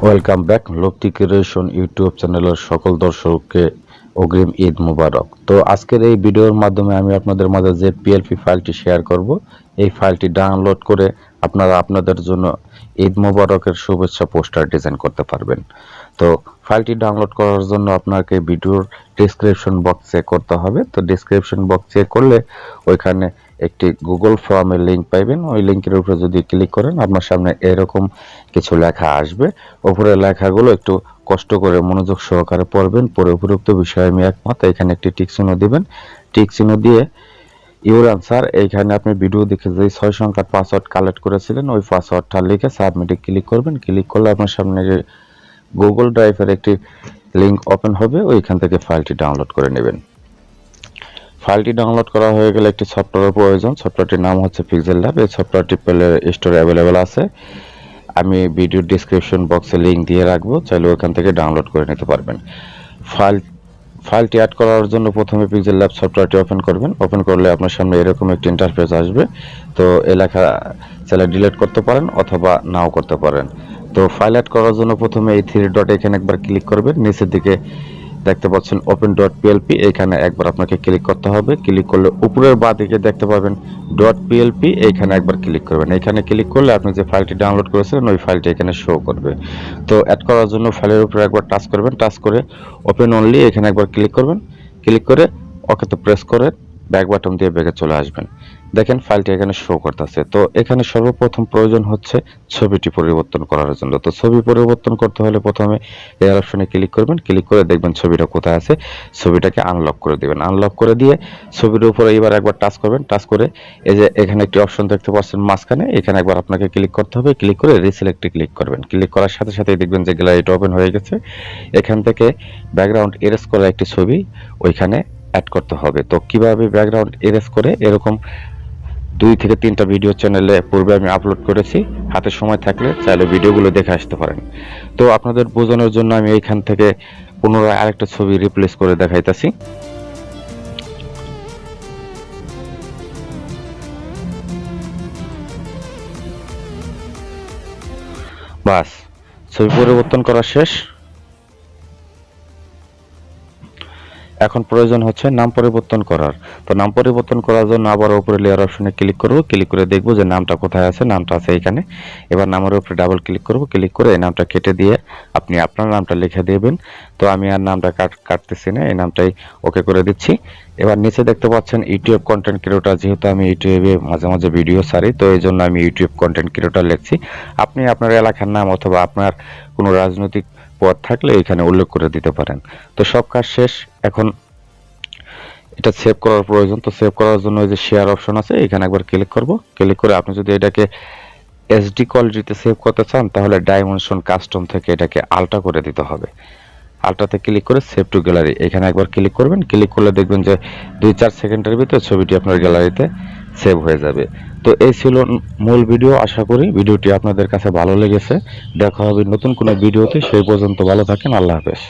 Welcome back লক্তি creation YouTube চ্যানেলের সকল দর্শককে অগ্রিম ঈদ মুবারক। তো আজকের এই ভিডিওর মাধ্যমে আমি আপনাদের মাঝে যে পিএলপি ফাইলটি শেয়ার করব, এই ফাইলটি ডাউনলোড করে আপনারা আপনাদের জন্য ঈদ মুবারকের শুভেচ্ছা পোস্টার ডিজাইন করতে পারবেন। তো ফাইলটি ডাউনলোড করার জন্য আপনাকে ভিডিওর ডেসক্রিপশন বক্স চেক করতে হবে। তো ডেসক্রিপশন বক্স চেক করলে ওইখানে একটি গুগল ফর্মের লিঙ্ক পাইবেন। ওই লিঙ্কের উপরে যদি ক্লিক করেন আপনার সামনে এরকম কিছু লেখা আসবে। উপরের লেখাগুলো একটু কষ্ট করে মনোযোগ সহকারে পড়বেন, পরে উপরোক্ত বিষয়ে আমি একমত এখানে একটি টিক চিহ্ন দিবেন। টিক চিহ্ন দিয়ে ইউর আনসার, এইখানে আপনি ভিডিও দেখে যে 6 সংখ্যার পাসওয়ার্ড কালেক্ট করেছিলেন ওই পাসওয়ার্ডটা লিখে সাবমিটে ক্লিক করবেন। ক্লিক করলে আপনার সামনে গুগল ড্রাইভের একটি লিঙ্ক ওপেন হবে, ওইখান থেকে ফাইলটি ডাউনলোড করে নেবেন। ফাইলটি ডাউনলোড করা হয়ে গেলে একটি সফটওয়্যারের প্রয়োজন। সফটওয়্যারটির নাম হচ্ছে PixelLab। এই সফটওয়্যারটি প্লে স্টোরে অ্যাভেলেবেল আছে। আমি ভিডিও ডেসক্রিপশন বক্সে লিঙ্ক দিয়ে রাখবো, চাইলে ওখান থেকে ডাউনলোড করে নিতে পারবেন। ফাইলটি অ্যাড করার জন্য প্রথমে PixelLab সফটওয়্যারটি ওপেন করবেন। ওপেন করলে আপনার সামনে এরকম একটি ইন্টারফেস আসবে। তো এই লেখা চাইলে ডিলিট করতে পারেন অথবা নাও করতে পারেন। তো ফাইল অ্যাড করার জন্য প্রথমে এই 3 ডট এখানে একবার ক্লিক করবেন। নিচের দিকে দেখতে পাচ্ছেন open.plp, এখানে একবার আপনাকে ক্লিক করতে হবে। ক্লিক করলে উপরের বাঁ দিকে দেখতে পাবেন .plp, এইখানে একবার ক্লিক করবেন। এখানে ক্লিক করলে আপনি যে ফাইলটি ডাউনলোড করেছিলেন ওই ফাইলটি এখানে শো করবে। তো অ্যাড করার জন্য ফাইলের উপরে একবার টাচ করবেন, টাচ করে ওপেন অনলি এখানে একবার ক্লিক করবেন। ক্লিক করে ওকেতে প্রেস করে ব্যাক বাটন দিয়ে ব্যাকে চলে আসবেন। দেখেন ফাইলটি এখানে শো করতেছে। তো এখানে সর্বপ্রথম প্রয়োজন হচ্ছে ছবিটি পরিবর্তন করার জন্য। তো ছবি পরিবর্তন করতে হলে প্রথমে এই অপশনে ক্লিক করবেন। ক্লিক করে দেখবেন ছবিটা কোথায় আছে, ছবিটাকে আনলক করে দিবেন। আনলক করে দিয়ে ছবির উপরে এবার একবার টাচ করবেন। টাচ করে এই যে এখানে একটি অপশন দেখতে পাচ্ছেন মাঝখানে, এখানে একবার আপনাকে ক্লিক করতে হবে। ক্লিক করে রিসিলেক্টে ক্লিক করবেন। ক্লিক করার সাথে সাথেই দেখবেন যে গ্যালারিটা ওপেন হয়ে গেছে। এখান থেকে ব্যাকগ্রাউন্ড এরেজ করা একটি ছবি ওইখানে অ্যাড করতে হবে। তো কিভাবে ব্যাকগ্রাউন্ড এরেজ করে, এরকম 2 থেকে 3টা ভিডিও চ্যানেলে পূর্বে আমি আপলোড করেছি। হাতে সময় থাকলে চাইলে ভিডিওগুলো দেখে আসতে পারেন। তো আপনাদের বোঝানোর জন্য আমি এইখান থেকে পুনরায় আরেকটা ছবি রিপ্লেস করে দেখাইতেছি। বাস, ছবি পরিবর্তন করা শেষ। এখন প্রয়োজন হচ্ছে নাম পরিবর্তন করার। তো নাম পরিবর্তন করার জন্য আবার উপরে লেয়ার অপশনে ক্লিক করব। ক্লিক করে দেখব যে নামটা কোথায় আছে। নামটা আছে এখানে। এবার নামের উপরে ডাবল ক্লিক করব। ক্লিক করে এই নামটা কেটে দিয়ে আপনি আপনার নামটা লিখে দেবেন। তো আমি আর নামটা কাটতেছি না, এই নামটাই ওকে করে দিচ্ছি। এবার নিচে দেখতে পাচ্ছেন ইউটিউব কন্টেন্ট ক্রিয়েটর, যেহেতু আমি ইউটিউবে মাঝে মাঝে ভিডিও ছাড়ি, তো এই জন্য আমি ইউটিউব কন্টেন্ট ক্রিয়েটর লিখছি। আপনি আপনার এলাকার নাম অথবা আপনার কোনো রাজনৈতিক পদ থাকলে এখানে উল্লেখ করে দিতে পারেন। তো সব কাজ শেষ। এখন এটা সেভ করার প্রয়োজন। তো সেভ করার জন্য এই যে শেয়ার অপশন আছে, এখানে একবার ক্লিক করব। ক্লিক করে আপনি যদি এটাকে এসডি কোয়ালিটিতে সেভ করতে চান তাহলে ডাইমেনশন কাস্টম থেকে এটাকে আলট্রা করে দিতে হবে। আলট্রাতে ক্লিক করে সেভ টু গ্যালারি এখানে একবার ক্লিক করবেন। ক্লিক করলে দেখবেন যে 2-4 সেকেন্ডের ভিতরে ছবিটি আপনার গ্যালারিতে সেভ হয়ে যাবে। তো এই ছিল মূল ভিডিও। আশা করি ভিডিওটি আপনাদের কাছে ভালো লেগেছে। দেখা হবে নতুন কোনো ভিডিওতে। সেই পর্যন্ত ভালো থাকেন। আল্লাহ হাফেজ।